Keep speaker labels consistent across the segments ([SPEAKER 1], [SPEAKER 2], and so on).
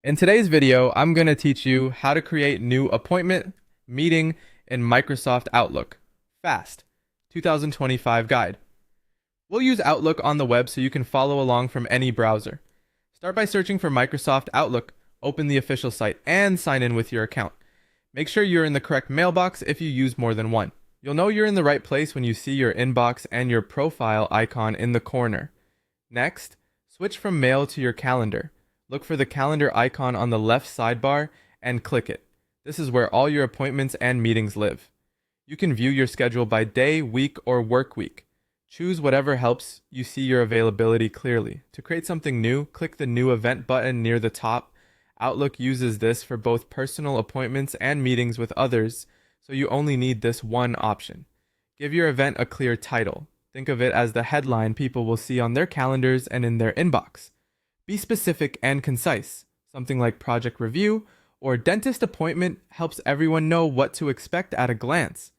[SPEAKER 1] In today's video, I'm going to teach you how to create new appointment meeting in Microsoft Outlook. Fast 2025 guide. We'll use Outlook on the web so you can follow along from any browser. Start by searching for Microsoft Outlook, open the official site, and sign in with your account. Make sure you're in the correct mailbox if you use more than one. You'll know you're in the right place when you see your inbox and your profile icon in the corner. Next, switch from mail to your calendar. Look for the calendar icon on the left sidebar and click it. This is where all your appointments and meetings live. You can view your schedule by day, week, or work week. Choose whatever helps you see your availability clearly. To create something new, click the New Event button near the top. Outlook uses this for both personal appointments and meetings with others, so you only need this one option. Give your event a clear title. Think of it as the headline people will see on their calendars and in their inbox. Be specific and concise. Something like project review or dentist appointment helps everyone know what to expect at a glance.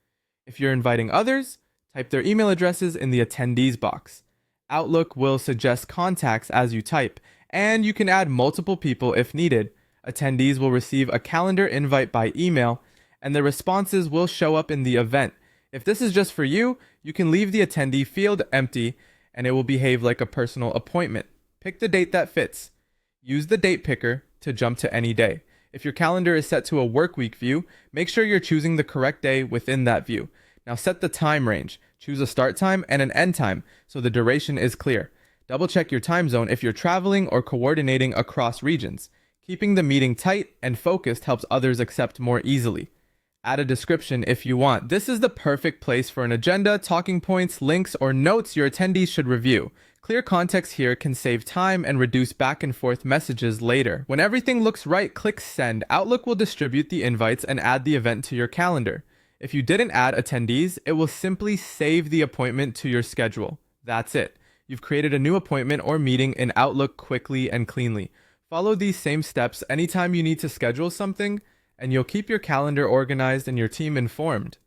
[SPEAKER 1] If you're inviting others, type their email addresses in the attendees box. Outlook will suggest contacts as you type, and you can add multiple people if needed. Attendees will receive a calendar invite by email, and the responses will show up in the event. If this is just for you, you can leave the attendee field empty, and it will behave like a personal appointment. Pick the date that fits. Use the date picker to jump to any day. If your calendar is set to a work week view, make sure you're choosing the correct day within that view. Now set the time range. Choose a start time and an end time so the duration is clear. Double check your time zone if you're traveling or coordinating across regions. Keeping the meeting tight and focused helps others accept more easily. Add a description if you want. This is the perfect place for an agenda, talking points, links, or notes your attendees should review. Clear context here can save time and reduce back and forth messages later. When everything looks right, click send. Outlook will distribute the invites and add the event to your calendar. If you didn't add attendees, it will simply save the appointment to your schedule. That's it. You've created a new appointment or meeting in Outlook quickly and cleanly. Follow these same steps anytime you need to schedule something, and you'll keep your calendar organized and your team informed.